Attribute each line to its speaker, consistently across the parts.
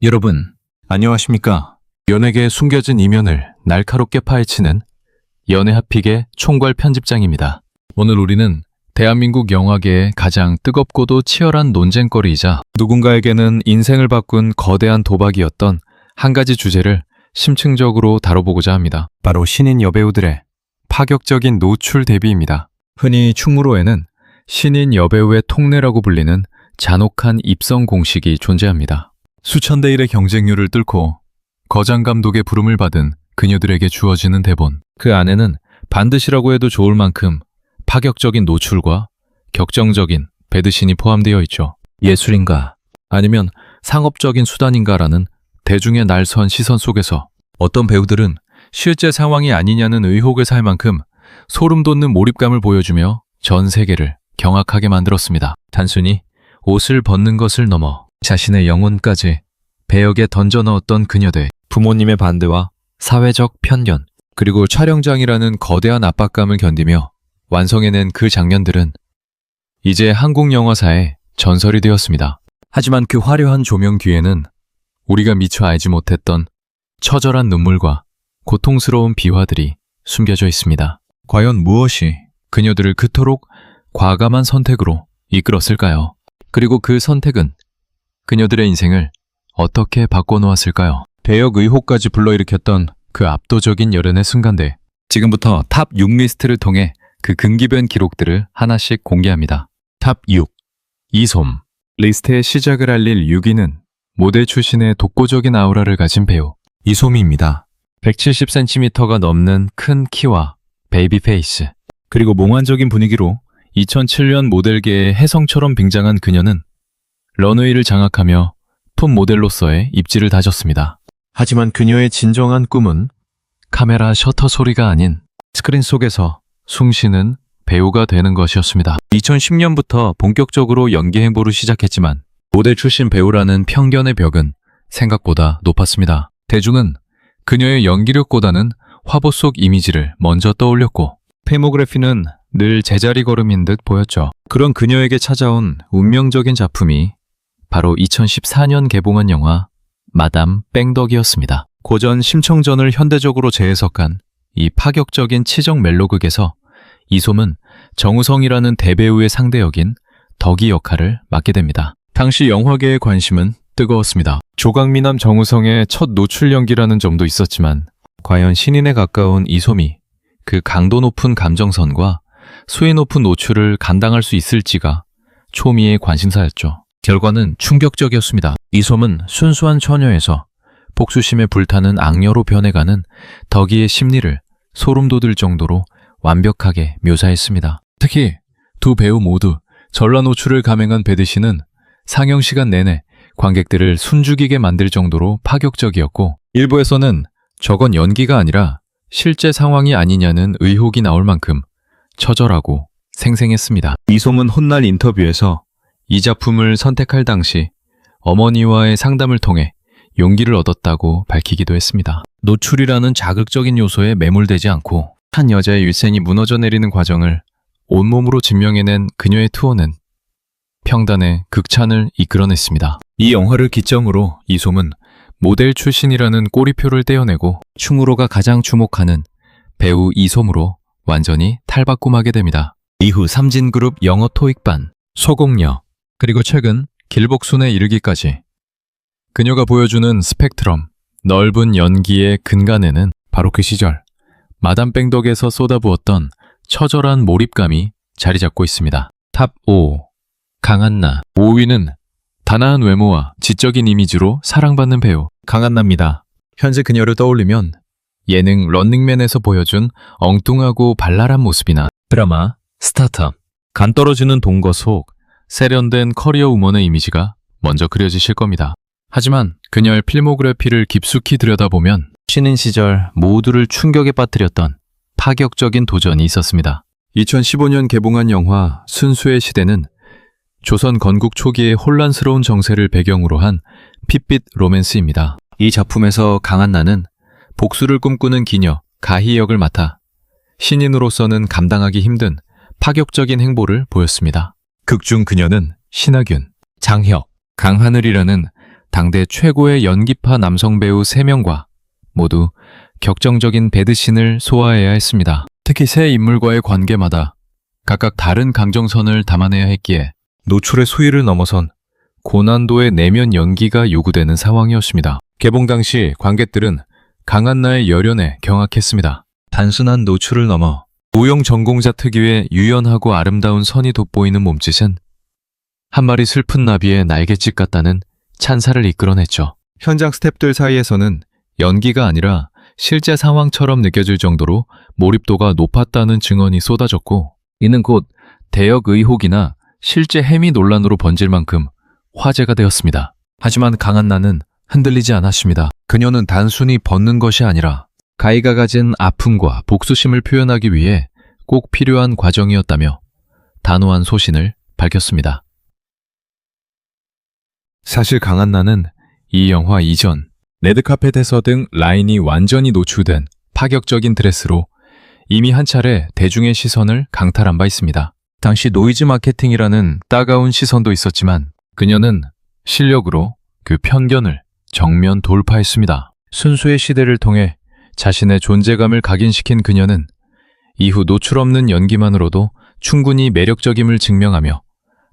Speaker 1: 여러분, 안녕하십니까? 연예계의 숨겨진 이면을 날카롭게 파헤치는 연애핫픽의 총괄 편집장입니다. 오늘 우리는 대한민국 영화계의 가장 뜨겁고도 치열한 논쟁거리이자 누군가에게는 인생을 바꾼 거대한 도박이었던 한 가지 주제를 심층적으로 다뤄보고자 합니다. 바로 신인 여배우들의 파격적인 노출 대비입니다. 흔히 충무로에는 신인 여배우의 통례라고 불리는 잔혹한 입성 공식이 존재합니다. 수천 대 1의 경쟁률을 뚫고 거장 감독의 부름을 받은 그녀들에게 주어지는 대본. 그 안에는 반드시라고 해도 좋을 만큼 파격적인 노출과 격정적인 배드신이 포함되어 있죠. 예술인가 아니면 상업적인 수단인가라는 대중의 날선 시선 속에서 어떤 배우들은 실제 상황이 아니냐는 의혹을 살 만큼 소름 돋는 몰입감을 보여주며 전 세계를 경악하게 만들었습니다. 단순히 옷을 벗는 것을 넘어 자신의 영혼까지 배역에 던져 넣었던 그녀들, 부모님의 반대와 사회적 편견, 그리고 촬영장이라는 거대한 압박감을 견디며 완성해낸 그 장면들은 이제 한국 영화사의 전설이 되었습니다. 하지만 그 화려한 조명 뒤에는 우리가 미처 알지 못했던 처절한 눈물과 고통스러운 비화들이 숨겨져 있습니다. 과연 무엇이 그녀들을 그토록 과감한 선택으로 이끌었을까요? 그리고 그 선택은 그녀들의 인생을 어떻게 바꿔놓았을까요? 배역 의혹까지 불러일으켰던 그 압도적인 열연의 순간들. 지금부터 탑 6 리스트를 통해 그 금기변 기록들을 하나씩 공개합니다. 탑 6. 이솜. 리스트의 시작을 알릴 6위는 모델 출신의 독보적인 아우라를 가진 배우 이솜입니다. 170cm가 넘는 큰 키와 베이비 페이스, 그리고 몽환적인 분위기로 2007년 모델계의 혜성처럼 빙장한 그녀는 런웨이를 장악하며 품 모델로서의 입지를 다졌습니다. 하지만 그녀의 진정한 꿈은 카메라 셔터 소리가 아닌 스크린 속에서 숨쉬는 배우가 되는 것이었습니다. 2010년부터 본격적으로 연기 행보를 시작했지만 모델 출신 배우라는 편견의 벽은 생각보다 높았습니다. 대중은 그녀의 연기력보다는 화보 속 이미지를 먼저 떠올렸고 필모그래피는 늘 제자리 걸음인 듯 보였죠. 그런 그녀에게 찾아온 운명적인 작품이 바로 2014년 개봉한 영화 마담 뺑덕이었습니다. 고전 심청전을 현대적으로 재해석한 이 파격적인 치적 멜로극에서 이솜은 정우성이라는 대배우의 상대 역인 덕이 역할을 맡게 됩니다. 당시 영화계의 관심은 뜨거웠습니다. 조각미남 정우성의 첫 노출 연기라는 점도 있었지만 과연 신인에 가까운 이솜이 그 강도 높은 감정선과 수위 높은 노출을 감당할 수 있을지가 초미의 관심사였죠. 결과는 충격적이었습니다. 이솜은 순수한 처녀에서 복수심에 불타는 악녀로 변해가는 덕이의 심리를 소름 돋을 정도로 완벽하게 묘사했습니다. 특히 두 배우 모두 전라 노출을 감행한 배드신은 상영 시간 내내 관객들을 숨죽이게 만들 정도로 파격적이었고 일부에서는 저건 연기가 아니라 실제 상황이 아니냐는 의혹이 나올 만큼 처절하고 생생했습니다. 이솜은 훗날 인터뷰에서 이 작품을 선택할 당시 어머니와의 상담을 통해 용기를 얻었다고 밝히기도 했습니다. 노출이라는 자극적인 요소에 매몰되지 않고 한 여자의 일생이 무너져 내리는 과정을 온몸으로 증명해낸 그녀의 투혼은 평단의 극찬을 이끌어냈습니다. 이 영화를 기점으로 이솜은 모델 출신이라는 꼬리표를 떼어내고 충무로가 가장 주목하는 배우 이솜으로 완전히 탈바꿈하게 됩니다. 이후 삼진그룹 영어 토익반, 소공녀, 그리고 최근 길복순에 이르기까지 그녀가 보여주는 스펙트럼, 넓은 연기의 근간에는 바로 그 시절 마담 뺑덕에서 쏟아부었던 처절한 몰입감이 자리 잡고 있습니다. 탑 5. 강한나. 5위는 단아한 외모와 지적인 이미지로 사랑받는 배우 강한나입니다. 현재 그녀를 떠올리면 예능 런닝맨에서 보여준 엉뚱하고 발랄한 모습이나 드라마 스타트업, 간 떨어지는 동거 속 세련된 커리어 우먼의 이미지가 먼저 그려지실 겁니다. 하지만 그녀의 필모그래피를 깊숙이 들여다보면 신인 시절 모두를 충격에 빠뜨렸던 파격적인 도전이 있었습니다. 2015년 개봉한 영화 순수의 시대는 조선 건국 초기의 혼란스러운 정세를 배경으로 한 핏빛 로맨스입니다. 이 작품에서 강한나는 복수를 꿈꾸는 기녀 가희 역을 맡아 신인으로서는 감당하기 힘든 파격적인 행보를 보였습니다. 극중 그녀는 신하균, 장혁, 강하늘이라는 당대 최고의 연기파 남성 배우 3명과 모두 격정적인 배드신을 소화해야 했습니다. 특히 세 인물과의 관계마다 각각 다른 감정선을 담아내야 했기에 노출의 수위를 넘어선 고난도의 내면 연기가 요구되는 상황이었습니다. 개봉 당시 관객들은 강한나의 열연에 경악했습니다. 단순한 노출을 넘어 무용 전공자 특유의 유연하고 아름다운 선이 돋보이는 몸짓은 한 마리 슬픈 나비의 날갯짓 같다는 찬사를 이끌어냈죠. 현장 스태프들 사이에서는 연기가 아니라 실제 상황처럼 느껴질 정도로 몰입도가 높았다는 증언이 쏟아졌고, 이는 곧 대역 의혹이나 실제 해미 논란으로 번질 만큼 화제가 되었습니다. 하지만 강한나는 흔들리지 않았습니다. 그녀는 단순히 벗는 것이 아니라 가이가 가진 아픔과 복수심을 표현하기 위해 꼭 필요한 과정이었다며 단호한 소신을 밝혔습니다. 사실 강한나는 이 영화 이전 레드카펫에서 등 라인이 완전히 노출된 파격적인 드레스로 이미 한 차례 대중의 시선을 강탈한 바 있습니다. 당시 노이즈 마케팅이라는 따가운 시선도 있었지만 그녀는 실력으로 그 편견을 정면 돌파했습니다. 순수의 시대를 통해 자신의 존재감을 각인시킨 그녀는 이후 노출 없는 연기만으로도 충분히 매력적임을 증명하며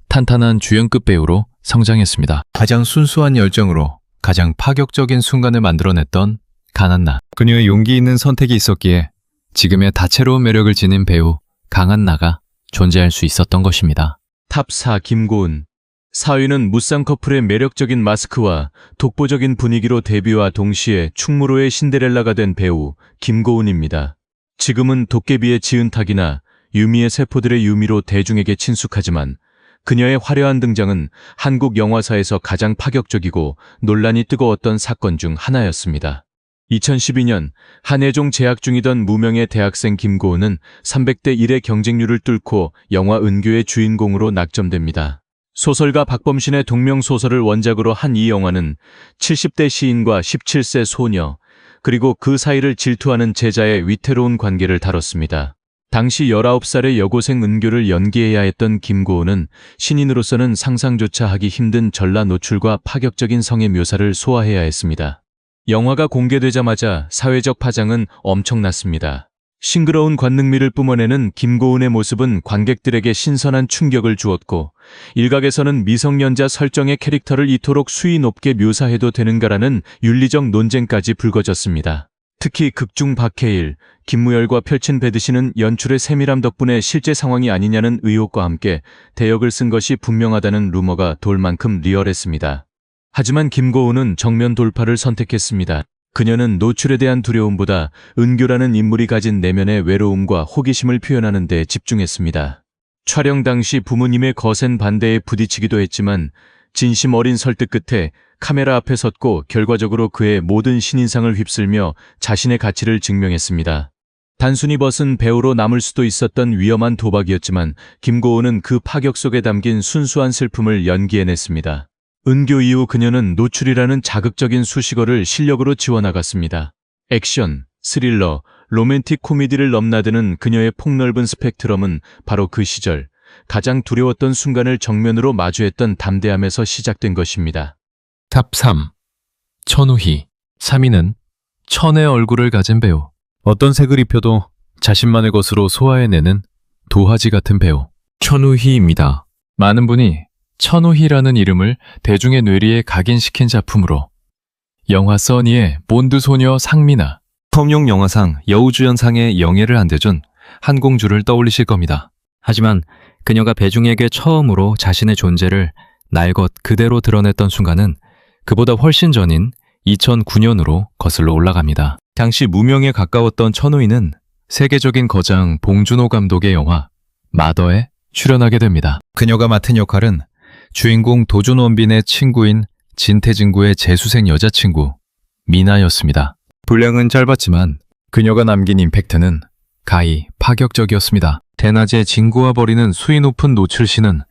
Speaker 1: 탄탄한 주연급 배우로 성장했습니다. 가장 순수한 열정으로 가장 파격적인 순간을 만들어냈던 강한나. 그녀의 용기 있는 선택이 있었기에 지금의 다채로운 매력을 지닌 배우 강한나가 존재할 수 있었던 것입니다.
Speaker 2: 탑4 김고은. 사위는 무쌍 커플의 매력적인 마스크와 독보적인 분위기로 데뷔와 동시에 충무로의 신데렐라가 된 배우 김고은입니다. 지금은 도깨비의 지은탁이나 유미의 세포들의 유미로 대중에게 친숙하지만 그녀의 화려한 등장은 한국 영화사에서 가장 파격적이고 논란이 뜨거웠던 사건 중 하나였습니다. 2012년 한예종 재학 중이던 무명의 대학생 김고은은 300대 1의 경쟁률을 뚫고 영화 은교의 주인공으로 낙점됩니다. 소설가 박범신의 동명소설을 원작으로 한 이 영화는 70대 시인과 17세 소녀, 그리고 그 사이를 질투하는 제자의 위태로운 관계를 다뤘습니다. 당시 19살의 여고생 은교를 연기해야 했던 김고은은 신인으로서는 상상조차 하기 힘든 전라 노출과 파격적인 성의 묘사를 소화해야 했습니다. 영화가 공개되자마자 사회적 파장은 엄청났습니다. 싱그러운 관능미를 뿜어내는 김고은의 모습은 관객들에게 신선한 충격을 주었고, 일각에서는 미성년자 설정의 캐릭터를 이토록 수위 높게 묘사해도 되는가라는 윤리적 논쟁까지 불거졌습니다. 특히 극중 박해일, 김무열과 펼친 배드신은 연출의 세밀함 덕분에 실제 상황이 아니냐는 의혹과 함께 대역을 쓴 것이 분명하다는 루머가 돌 만큼 리얼했습니다. 하지만 김고은은 정면 돌파를 선택했습니다. 그녀는 노출에 대한 두려움보다 은교라는 인물이 가진 내면의 외로움과 호기심을 표현하는 데 집중했습니다. 촬영 당시 부모님의 거센 반대에 부딪히기도 했지만 진심 어린 설득 끝에 카메라 앞에 섰고 결과적으로 그의 모든 신인상을 휩쓸며 자신의 가치를 증명했습니다. 단순히 벗은 배우로 남을 수도 있었던 위험한 도박이었지만 김고은은 그 파격 속에 담긴 순수한 슬픔을 연기해냈습니다. 은교 이후 그녀는 노출이라는 자극적인 수식어를 실력으로 지워나갔습니다. 액션, 스릴러, 로맨틱 코미디를 넘나드는 그녀의 폭넓은 스펙트럼은 바로 그 시절 가장 두려웠던 순간을 정면으로 마주했던 담대함에서 시작된 것입니다.
Speaker 1: 탑 3. 천우희. 3위는 천의 얼굴을 가진 배우. 어떤 색을 입혀도 자신만의 것으로 소화해내는 도화지 같은 배우 천우희입니다. 많은 분이 천우희라는 이름을 대중의 뇌리에 각인시킨 작품으로 영화 써니의 본드 소녀 상미나 펌용 영화상 여우주연상의 영예를 안겨준 한공주를 떠올리실 겁니다.
Speaker 3: 하지만 그녀가 대중에게 처음으로 자신의 존재를 날 것 그대로 드러냈던 순간은 그보다 훨씬 전인 2009년으로 거슬러 올라갑니다.
Speaker 1: 당시 무명에 가까웠던 천우희는 세계적인 거장 봉준호 감독의 영화 마더에 출연하게 됩니다. 그녀가 맡은 역할은 주인공 도준원빈의 친구인 진태진구의 재수생 여자친구 미나였습니다. 분량은 짧았지만 그녀가 남긴 임팩트는 가히 파격적이었습니다. 대낮에 진구와 벌이는 수위 높은 노출신은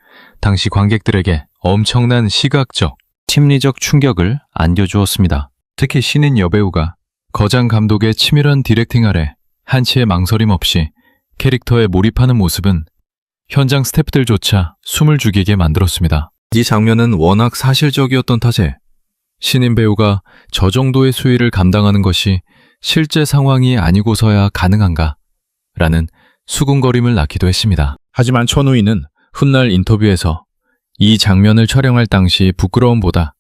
Speaker 1: 당시 관객들에게 엄청난 시각적, 심리적 충격을 안겨주었습니다. 특히 신인 여배우가 거장 감독의 치밀한 디렉팅 아래 한치의 망설임 없이 캐릭터에 몰입하는 모습은 현장 스태프들조차 숨을 죽이게 만들었습니다. 이 장면은 워낙 사실적이었던 탓에 신인 배우가 저 정도의 수위를 감당하는 것이 실제 상황이 아니고서야 가능한가? 라는 수군거림을 낳기도 했습니다. 하지만 천우희는 훗날 인터뷰에서 이 장면을 촬영할 당시 부끄러움보다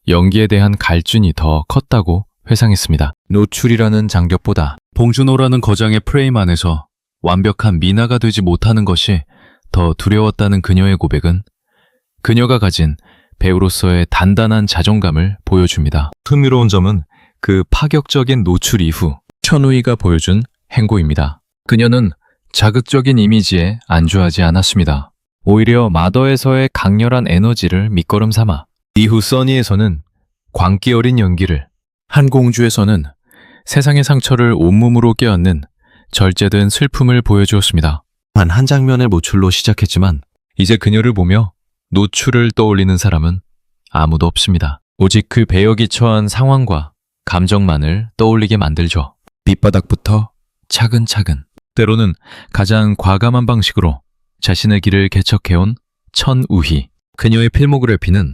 Speaker 1: 연기에 대한 갈증이 더 컸다고 회상했습니다. 노출이라는 장벽보다 봉준호라는 거장의 프레임 안에서 완벽한 미나가 되지 못하는 것이 더 두려웠다는 그녀의 고백은 그녀가 가진 배우로서의 단단한 자존감을 보여줍니다. 흥미로운 점은 그 파격적인 노출 이후 천우희가 보여준 행보입니다. 그녀는 자극적인 이미지에 안주하지 않았습니다. 오히려 마더에서의 강렬한 에너지를 밑거름 삼아 이후 써니에서는 광기 어린 연기를, 한공주에서는 세상의 상처를 온몸으로 껴안는 절제된 슬픔을 보여주었습니다. 단 한 장면의 노출로 시작했지만 이제 그녀를 보며 노출을 떠올리는 사람은 아무도 없습니다. 오직 그 배역이 처한 상황과 감정만을 떠올리게 만들죠. 밑바닥부터 차근차근, 때로는 가장 과감한 방식으로 자신의 길을 개척해온 천우희. 그녀의 필모그래피는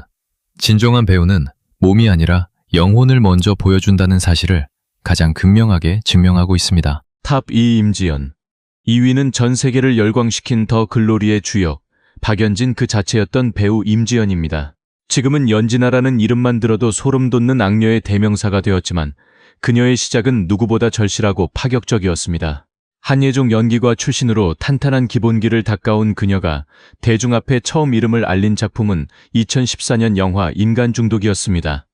Speaker 1: 진정한 배우는 몸이 아니라 영혼을 먼저 보여준다는 사실을 가장 극명하게 증명하고 있습니다.
Speaker 2: 탑 2 임지연. 2위는 전 세계를 열광시킨 더 글로리의 주역, 박연진 그 자체였던 배우 임지연입니다. 지금은 연진아라는 이름만 들어도 소름 돋는 악녀의 대명사가 되었지만 그녀의 시작은 누구보다 절실하고 파격적이었습니다. 한예종 연기과 출신으로 탄탄한 기본기를 닦아온 그녀가 대중 앞에 처음 이름을 알린 작품은 2014년 영화 인간중독이었습니다.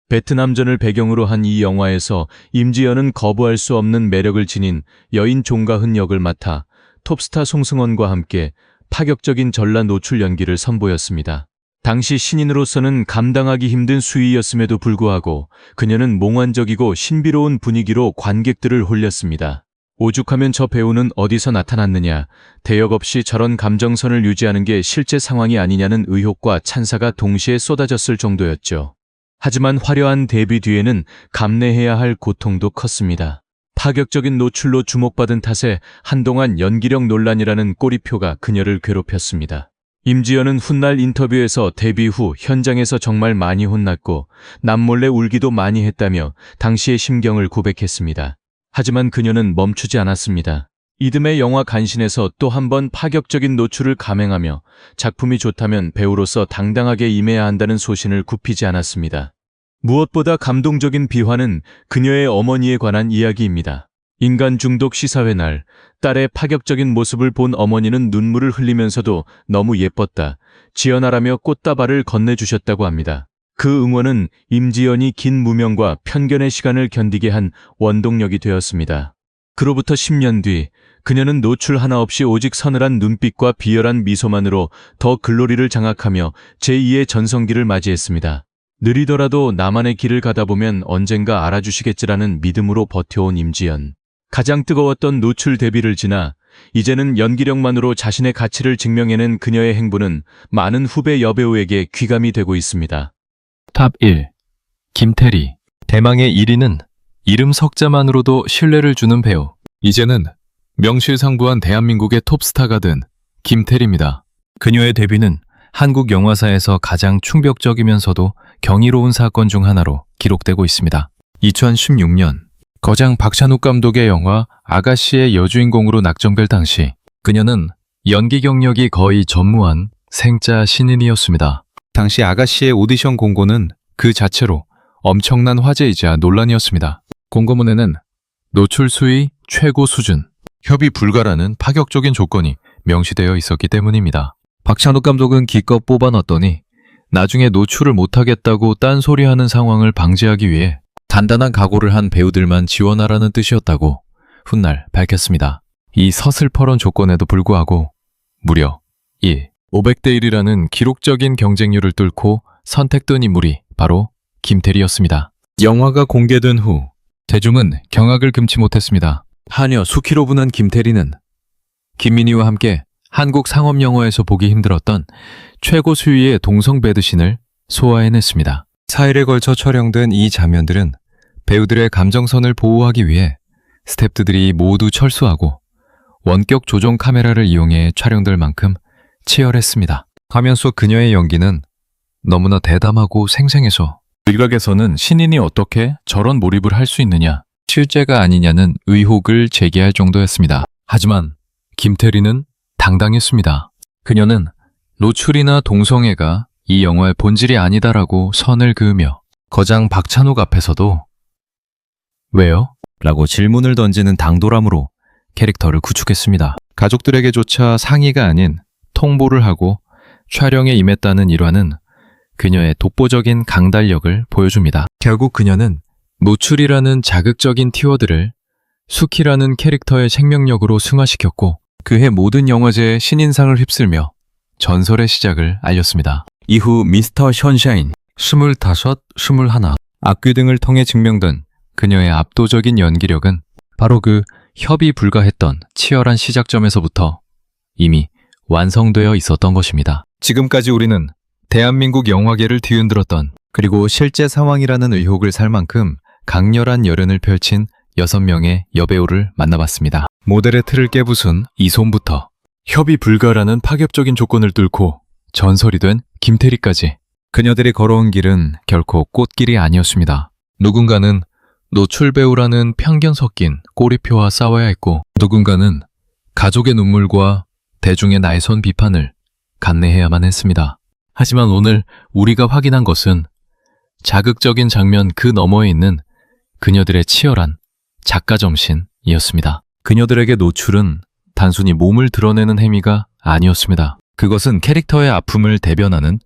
Speaker 2: 베트남전을 배경으로 한 이 영화에서 임지연은 거부할 수 없는 매력을 지닌 여인 종가흔 역을 맡아 톱스타 송승헌과 함께 파격적인 전라 노출 연기를 선보였습니다. 당시 신인으로서는 감당하기 힘든 수위였음에도 불구하고 그녀는 몽환적이고 신비로운 분위기로 관객들을 홀렸습니다. 오죽하면 저 배우는 어디서 나타났느냐, 대역 없이 저런 감정선을 유지하는 게 실제 상황이 아니냐는 의혹과 찬사가 동시에 쏟아졌을 정도였죠. 하지만 화려한 데뷔 뒤에는 감내해야 할 고통도 컸습니다. 파격적인 노출로 주목받은 탓에 한동안 연기력 논란이라는 꼬리표가 그녀를 괴롭혔습니다. 임지연은 훗날 인터뷰에서 데뷔 후 현장에서 정말 많이 혼났고 남몰래 울기도 많이 했다며 당시의 심경을 고백했습니다. 하지만 그녀는 멈추지 않았습니다. 이듬해 영화 간신에서 또 한 번 파격적인 노출을 감행하며 작품이 좋다면 배우로서 당당하게 임해야 한다는 소신을 굽히지 않았습니다. 무엇보다 감동적인 비화는 그녀의 어머니에 관한 이야기입니다. 인간 중독 시사회 날 딸의 파격적인 모습을 본 어머니는 눈물을 흘리면서도 너무 예뻤다, 지연아라며 꽃다발을 건네주셨다고 합니다. 그 응원은 임지연이 긴 무명과 편견의 시간을 견디게 한 원동력이 되었습니다. 그로부터 10년 뒤 그녀는 노출 하나 없이 오직 서늘한 눈빛과 비열한 미소만으로 더 글로리를 장악하며 제2의 전성기를 맞이했습니다. 느리더라도 나만의 길을 가다 보면 언젠가 알아주시겠지라는 믿음으로 버텨온 임지연. 가장 뜨거웠던 노출 데뷔를 지나 이제는 연기력만으로 자신의 가치를 증명해낸 그녀의 행보는 많은 후배 여배우에게 귀감이 되고 있습니다.
Speaker 1: 탑 1. 김태리. 대망의 1위는 이름 석자만으로도 신뢰를 주는 배우. 이제는 명실상부한 대한민국의 톱스타가 된 김태리입니다. 그녀의 데뷔는 한국 영화사에서 가장 충격적이면서도 경이로운 사건 중 하나로 기록되고 있습니다. 2016년 거장 박찬욱 감독의 영화 아가씨의 여주인공으로 낙점될 당시 그녀는 연기 경력이 거의 전무한 생짜 신인이었습니다. 당시 아가씨의 오디션 공고는 그 자체로 엄청난 화제이자 논란이었습니다. 공고문에는 노출 수위 최고 수준, 협의 불가라는 파격적인 조건이 명시되어 있었기 때문입니다. 박찬욱 감독은 기껏 뽑아놨더니 나중에 노출을 못하겠다고 딴소리하는 상황을 방지하기 위해 단단한 각오를 한 배우들만 지원하라는 뜻이었다고 훗날 밝혔습니다. 이 서슬퍼런 조건에도 불구하고 무려 500대 1이라는 기록적인 경쟁률을 뚫고 선택된 인물이 바로 김태리였습니다. 영화가 공개된 후 대중은 경악을 금치 못했습니다. 하녀 수키로 분한 김태리는 김민희와 함께 한국 상업영화에서 보기 힘들었던 최고 수위의 동성 배드신을 소화해냈습니다. 4일에 걸쳐 촬영된 이 장면들은 배우들의 감정선을 보호하기 위해 스태프들이 모두 철수하고 원격 조종 카메라를 이용해 촬영될 만큼 치열했습니다. 화면 속 그녀의 연기는 너무나 대담하고 생생해서 일각에서는 신인이 어떻게 저런 몰입을 할 수 있느냐, 실제가 아니냐는 의혹을 제기할 정도였습니다. 하지만 김태리는 당당했습니다. 그녀는 노출이나 동성애가 이 영화의 본질이 아니다라고 선을 그으며 거장 박찬욱 앞에서도 왜요? 라고 질문을 던지는 당돌함으로 캐릭터를 구축했습니다. 가족들에게조차 상의가 아닌 통보를 하고 촬영에 임했다는 일화는 그녀의 독보적인 강달력을 보여줍니다. 결국 그녀는 노출이라는 자극적인 키워드를 수키라는 캐릭터의 생명력으로 승화시켰고 그해 모든 영화제의 신인상을 휩쓸며 전설의 시작을 알렸습니다. 이후 미스터 션샤인, 25, 21, 악귀 등을 통해 증명된 그녀의 압도적인 연기력은 바로 그 협의 불가했던 치열한 시작점에서부터 이미 완성되어 있었던 것입니다. 지금까지 우리는 대한민국 영화계를 뒤흔들었던 그리고 실제 상황이라는 의혹을 살 만큼 강렬한 열연을 펼친 6명의 여배우를 만나봤습니다. 모델의 틀을 깨부순 이솜부터 협의 불가라는 파격적인 조건을 뚫고 전설이 된 김태리까지 그녀들이 걸어온 길은 결코 꽃길이 아니었습니다. 누군가는 노출 배우라는 편견 섞인 꼬리표와 싸워야 했고 누군가는 가족의 눈물과 대중의 날선 비판을 감내해야만 했습니다. 하지만 오늘 우리가 확인한 것은 자극적인 장면 그 너머에 있는 그녀들의 치열한 작가 정신이었습니다. 그녀들에게 노출은 단순히 몸을 드러내는 행위가 아니었습니다. 그것은 캐릭터의 아픔을 대변하는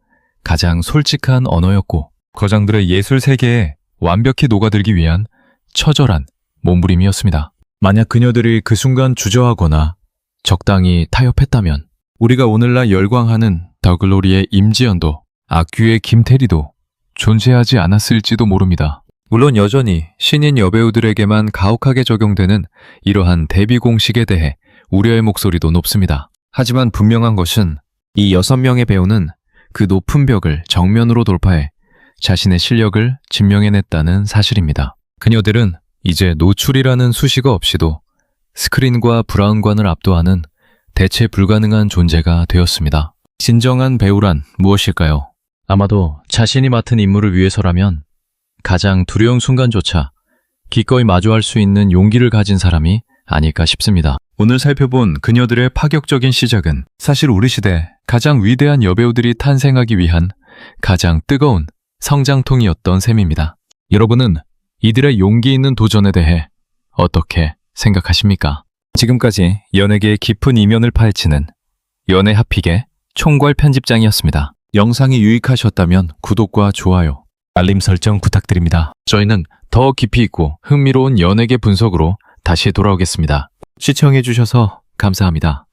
Speaker 1: 가장 솔직한 언어였고 거장들의 예술 세계에 완벽히 녹아들기 위한 처절한 몸부림이었습니다. 만약 그녀들이 그 순간 주저하거나 적당히 타협했다면 우리가 오늘날 열광하는 더글로리의 임지연도 악귀의 김태리도 존재하지 않았을지도 모릅니다. 물론 여전히 신인 여배우들에게만 가혹하게 적용되는 이러한 데뷔 공식에 대해 우려의 목소리도 높습니다. 하지만 분명한 것은 이 6명의 배우는 그 높은 벽을 정면으로 돌파해 자신의 실력을 증명해냈다는 사실입니다. 그녀들은 이제 노출이라는 수식어 없이도 스크린과 브라운관을 압도하는 대체 불가능한 존재가 되었습니다. 진정한 배우란 무엇일까요? 아마도 자신이 맡은 임무를 위해서라면 가장 두려운 순간조차 기꺼이 마주할 수 있는 용기를 가진 사람이 아닐까 싶습니다. 오늘 살펴본 그녀들의 파격적인 시작은 사실 우리 시대 가장 위대한 여배우들이 탄생하기 위한 가장 뜨거운 성장통이었던 셈입니다. 여러분은 이들의 용기 있는 도전에 대해 어떻게 생각하십니까? 지금까지 연예계의 깊은 이면을 파헤치는 연예 핫픽의 총괄 편집장이었습니다. 영상이 유익하셨다면 구독과 좋아요, 알림 설정 부탁드립니다. 저희는 더 깊이 있고 흥미로운 연예계 분석으로 다시 돌아오겠습니다. 시청해주셔서 감사합니다.